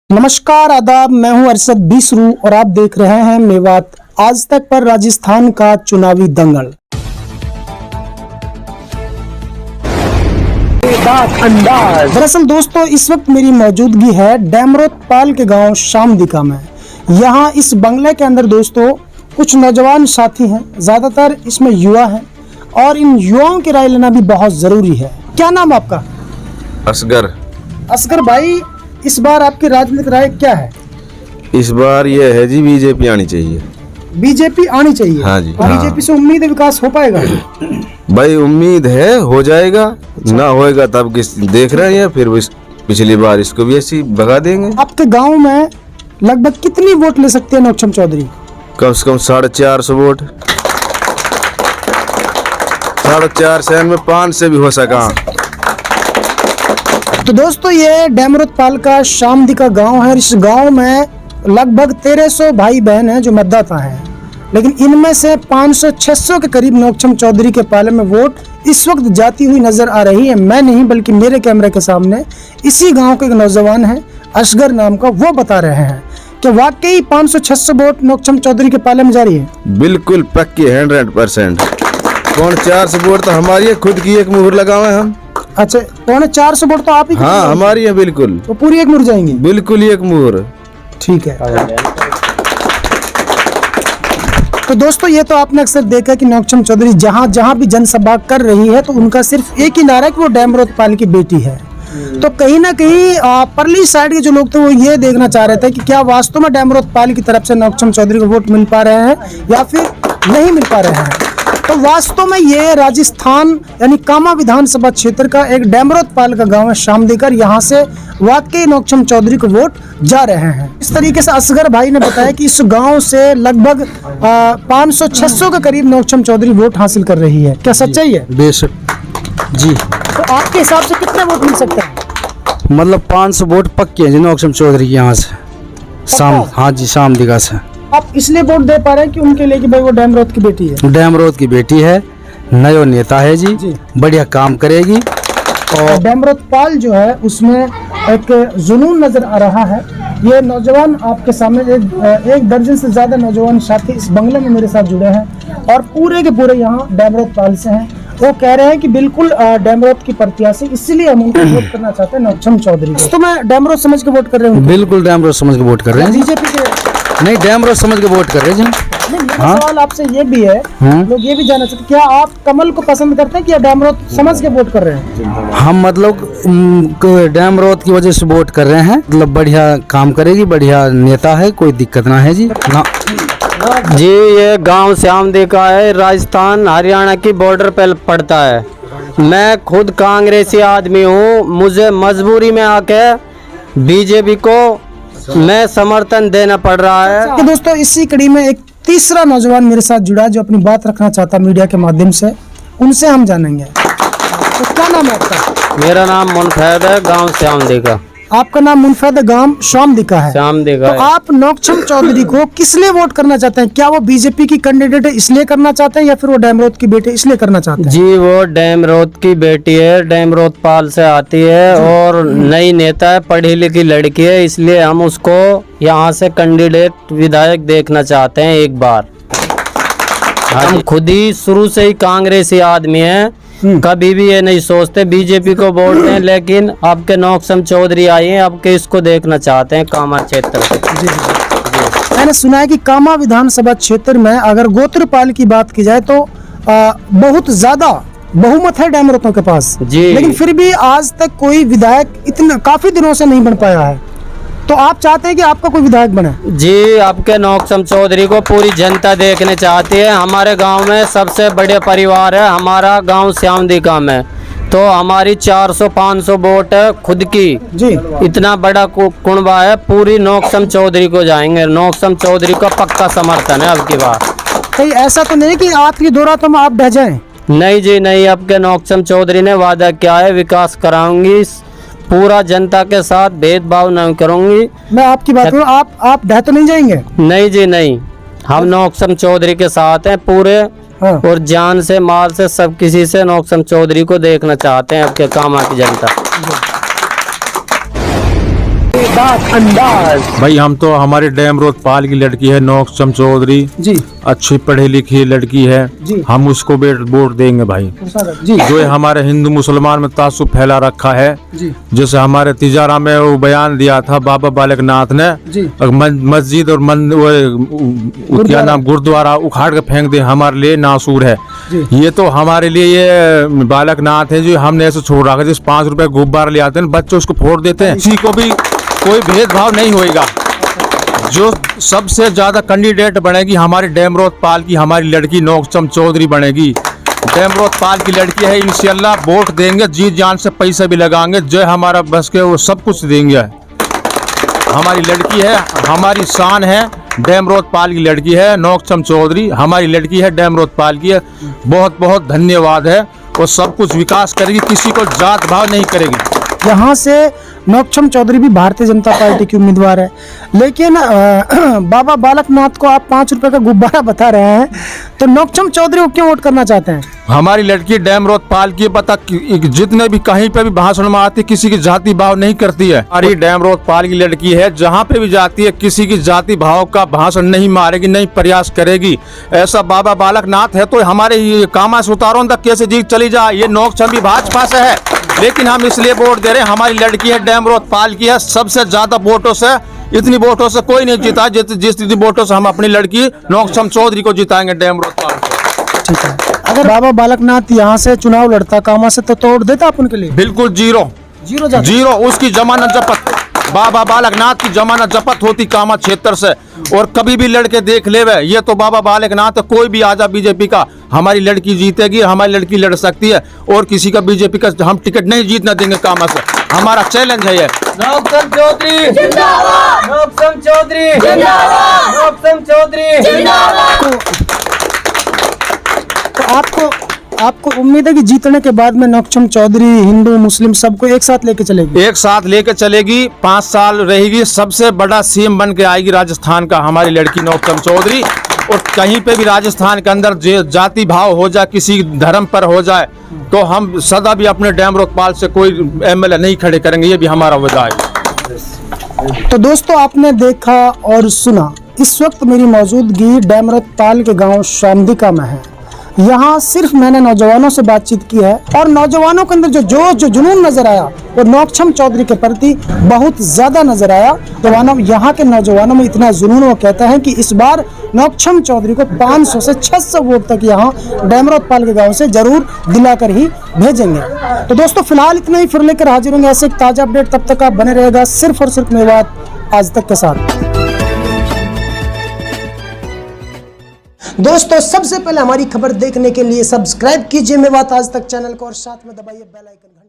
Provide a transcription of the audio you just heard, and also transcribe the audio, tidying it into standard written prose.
नमस्कार आदाब, मैं हूं अरशद बिसरू और आप देख रहे हैं मेवात आज तक पर राजस्थान का चुनावी दंगल। दरअसल दोस्तों, इस वक्त मेरी मौजूदगी है डेमरोतपाल के गांव शामदिका में। यहां इस बंगले के अंदर दोस्तों कुछ नौजवान साथी हैं, ज्यादातर इसमें युवा हैं और इन युवाओं की राय लेना भी बहुत जरूरी है। क्या नाम आपका? असगर। असगर भाई, इस बार आपकी राजनीतिक राय क्या है? इस बार ये है जी, बीजेपी आनी चाहिए। बीजेपी आनी चाहिए? हाँ जी। बीजेपी से उम्मीद है विकास हो पाएगा? भाई उम्मीद है हो जाएगा, ना होएगा तब किस देख रहे हैं, फिर पिछली बार इसको भी ऐसी भगा देंगे। आपके गांव में लगभग कितनी वोट ले सकते हैं नौक्षम चौधरी? कम से कम 450 वोट। 450 शहर में 5 से भी हो सका। तो दोस्तों, ये डेमरोतपाल का शामदिका गांव है। इस गांव में लगभग 1300 भाई बहन हैं जो मतदाता हैं, लेकिन इनमें से 500-600 के करीब नौक्षम चौधरी के पाले में वोट इस वक्त जाती हुई नजर आ रही है। मैं नहीं बल्कि मेरे कैमरे के सामने इसी गांव के एक नौजवान है असगर नाम का, वो बता रहे हैं कि वाकई 500-600 वोट नौक्षम चौधरी के पाले में जा रही है। बिल्कुल पक्की 100%। 450 वोट तो हमारी है, खुद की एक मुहर लगावे हम। अच्छा, 450 वोट तो आप ही? हाँ हमारी है बिल्कुल। तो पूरी एक मुहर जाएंगी? बिल्कुल एक मुहर। ठीक है। तो दोस्तों, ये तो आपने अक्सर देखा कि नौक्षम चौधरी जहाँ जहाँ भी जनसभा कर रही है तो उनका सिर्फ एक ही नारा है कि वो डेमरोतपाल की बेटी है। तो कहीं ना कहीं परली साइड के जो लोग थे वो ये देखना चाह रहे थे कि क्या वास्तव में डेमरोतपाल की तरफ से नौक्षम चौधरी को वोट मिल पा रहे हैं या फिर नहीं मिल पा रहे हैं। तो वास्तव में ये राजस्थान यानी कामा विधानसभा क्षेत्र का एक डेमरोतपाल का गांव है शामदिका। यहाँ से वाकई नौक्षम चौधरी को वोट जा रहे हैं। इस तरीके से असगर भाई ने बताया कि इस गांव से लगभग 500-600 के करीब नौक्षम चौधरी वोट हासिल कर रही है। क्या सच्चाई है? बेशक जी। तो आपके हिसाब से कितने वोट मिल सकते हैं? मतलब 500 वोट पक्के हैं जी नौक्षम चौधरी के यहाँ से हाँ जी, शामदिका से। आप इसलिए वोट दे पा रहे हैं कि उनके लिए कि भाई वो डेमरोत की बेटी है? डेमरोत की बेटी है, नयो नेता है जी, बढ़िया काम करेगी। और डेमरोतपाल जो है उसमें एक जुनून नजर आ रहा है। ये नौजवान आपके सामने एक दर्जन से ज्यादा नौजवान साथी इस बंगले में मेरे साथ जुड़े हैं और पूरे के पूरे यहाँ डेमरोतपाल से हैं। वो कह रहे हैं कि बिल्कुल डेमरोत की प्रत्याशी, इसलिए हम उनको वोट करना चाहते हैं नौक्षम चौधरी को। तो मैं डेमरोत समझ के वोट कर रहे हूँ? बिल्कुल डेमरोत समझ के वोट कर रहे हैं। बीजेपी के नहीं, डेमरोत समझ के वोट कर रहे हैं जी। हाँ? सवाल आपसे ये भी है, लोग ये भी जानना चाहते हैं, क्या आप कमल को पसंद करते हैं कि डेमरोत समझ के वोट कर रहे हैं? हम मतलब डेमरोत की वजह से वोट कर रहे हैं। मतलब बढ़िया काम करेगी, बढ़िया नेता है, कोई दिक्कत ना है जी ना। जी, ये गांव शामदिका है, राजस्थान हरियाणा की बॉर्डर पे पड़ता है। मैं खुद कांग्रेसी आदमी हूँ, मुझे मजबूरी में आके बीजेपी को मैं समर्थन देना पड़ रहा है। तो दोस्तों, इसी कड़ी में एक तीसरा नौजवान मेरे साथ जुड़ा जो अपनी बात रखना चाहता मीडिया के माध्यम से, उनसे हम जानेंगे। तो क्या नाम है आपका? मेरा नाम मुनफैद है, गांव शामदिका। आपका नाम मुनफैद, गांव शामदिका है? शामदिका। तो आप नौक्षम चौधरी को किस लिए वोट करना चाहते हैं? क्या वो बीजेपी की कैंडिडेट है इसलिए करना चाहते हैं या फिर वो डेमरोत की बेटी इसलिए करना चाहते हैं? जी, वो डेमरोत की बेटी है, डेमरोतपाल से आती है और नई नेता है, पढ़ी लिखी लड़की है, इसलिए हम उसको यहाँ से कैंडिडेट विधायक देखना चाहते हैं एक बार। हम खुद ही शुरू से ही कांग्रेसी आदमी हैं, कभी भी ये नहीं सोचते बीजेपी को वोट दें, लेकिन आपके नौक्षम चौधरी आए हैं, आपके इसको देखना चाहते हैं कामा क्षेत्र से। जी। मैंने सुना है कि कामा विधानसभा क्षेत्र में अगर गोत्रपाल की बात की जाए तो बहुत ज्यादा बहुमत है डेमरोतों के पास जी, लेकिन फिर भी आज तक कोई विधायक इतना काफी दिनों से नहीं बन पाया है। तो आप चाहते हैं कि आपका कोई विधायक बने? जी, आपके नौक्षम चौधरी को पूरी जनता देखने चाहती है। हमारे गांव में सबसे बड़े परिवार है हमारा गांव शामदिका में, तो हमारी 400-500 वोट है खुद की जी। इतना बड़ा कुनबा है, पूरी नौक्षम चौधरी को जाएंगे। नौक्षम चौधरी का पक्का समर्थन है अब की बार। कहीं ऐसा तो नहीं कि आखिरी दौरा तो आप ढह जाएं? नहीं जी नहीं, आपके नौक्षम चौधरी ने वादा किया है विकास कराऊंगी, पूरा जनता के साथ भेदभाव नहीं करूंगी। मैं आपकी बात करूं, आप ढह तो नहीं जाएंगे? नहीं जी नहीं, हम नौक्षम चौधरी के साथ हैं पूरे। हाँ। और जान से माल से सब किसी से नौक्षम चौधरी को देखना चाहते हैं आपके कामा की जनता। धमाकेदार अंदाज। भाई हम तो हमारी डैमरोत पाल की लड़की है नौक्सम चौधरी, जी अच्छी पढ़ी लिखी लड़की है, जी। हम उसको वोट देंगे भाई। जी जो ये हमारे हिंदू मुसलमान में तासुब फैला रखा है, जी जैसे हमारे तिजारा में वो बयान दिया था बाबा बालक नाथ ने, जी मस्जिद और वो क्या नाम गुरुद्वारा उखाड़ के फेंक दे हमारे लिए नासूर है। ये तो हमारे लिए ये बालक नाथ है जो हमने ऐसे छोड़ रखा है, जिस 5 रुपए गुब्बारा ले आते हैं बच्चे उसको फोड़ देते हैं, किसी को भी कोई भेदभाव नहीं होएगा। जो सबसे ज्यादा कैंडिडेट बनेगी हमारी डैमरोत पाल की, हमारी लड़की नौक्सम चौधरी बनेगी। डैमरोत पाल की लड़की है, इंशाल्लाह वोट देंगे, जी जान से पैसे भी लगाएंगे, जो हमारा बस के वो सब कुछ देंगे। हमारी लड़की है, हमारी शान है, डैमरोत पाल की लड़की है नौक्सम चौधरी, हमारी लड़की है, डैमरोत पाल की है। बहुत बहुत धन्यवाद है। वो सब कुछ विकास करेगी, किसी को जात भाव नहीं करेगी। यहाँ से नौक्सम चौधरी भी भारतीय जनता पार्टी की उम्मीदवार है, लेकिन बाबा बालक नाथ को आप 5 रुपए का गुब्बारा बता रहे हैं, तो नौक्सम चौधरी को क्यों वोट करना चाहते हैं? हमारी लड़की डैमरोत पाल की पता जितने भी कहीं पे भी भाषण में आती किसी की जाति भाव नहीं करती है। हमारी डैमरोत पाल की लड़की है, जहाँ पे भी जाती है किसी की जाति भाव का भाषण नहीं मारेगी, नहीं प्रयास करेगी। ऐसा बाबा बालक नाथ है तो हमारे ये कामा से उतारो तक कैसे जीत चली जाए। ये नौक्सम भी भाजपा से है, लेकिन हम इसलिए वोट दे रहे हैं, हमारी लड़की है, डैमरोत पाल की है। सबसे ज्यादा वोटों से, इतनी वोटों से कोई नहीं जीता जिस वोटों से हम अपनी लड़की नौक्सम चौधरी को जिताएंगे डैमरोत पाल को। ठीक है, अगर बाबा बालक नाथ यहाँ से चुनाव लड़ता कामा से, तो तोड़ देता आप उनके लिए? बिल्कुल जीरो जीरो। उसकी जमानत जब्त, बाबा बालक नाथ की जमानत जब्त होती कामा क्षेत्र से, और कभी भी लड़के देख ले वे, ये तो बाबा बालक नाथ कोई भी आजा बीजेपी का, हमारी लड़की जीतेगी, हमारी लड़की लड़ सकती है, और किसी का बीजेपी का हम टिकट नहीं जीतना देंगे कामा से। हमारा चैलेंज है ये। नौक्सम चौधरी जिंदाबाद, नौक्सम चौधरी जिंदाबाद, नौक्सम चौधरी जिंदाबाद। तो आपको उम्मीद है कि जीतने के बाद में नौक्सम चौधरी हिंदू मुस्लिम सबको एक साथ लेके चलेगी? एक साथ लेके चलेगी, 5 साल रहेगी, सबसे बड़ा सीएम बन के आएगी राजस्थान का हमारी लड़की नौक्सम चौधरी। और कहीं पे भी राजस्थान के अंदर जाति भाव हो जाए, किसी धर्म पर हो जाए, तो हम सदा भी अपने डैमरोत पाल से कोई एमएलए नहीं खड़े करेंगे, ये भी हमारा वादा है। तो दोस्तों आपने देखा और सुना, इस वक्त मेरी मौजूदगी डैमरोत पाल के गांव शामदिका में है। यहाँ सिर्फ मैंने नौजवानों से बातचीत की है, और नौजवानों के अंदर जो जोश जो जुनून नजर आया वो नौक्सम चौधरी के प्रति बहुत ज्यादा नजर आया। नौजवानों, यहाँ के नौजवानों में इतना जुनून, वो कहता है कि इस बार नौक्सम चौधरी को 500 से 600 वोट तक यहाँ डैमरोत पाल के गाँव से जरूर दिलाकर ही भेजेंगे। तो दोस्तों फिलहाल इतना ही, फिर लेकर हाजिर होंगे ऐसे एक ताजा अपडेट। तब तक आप बने रहेगा सिर्फ और सिर्फ मेवात आज तक के साथ। दोस्तों सबसे पहले हमारी खबर देखने के लिए सब्सक्राइब कीजिए मेवात आज तक चैनल को, और साथ में दबाइए बेल आइकन।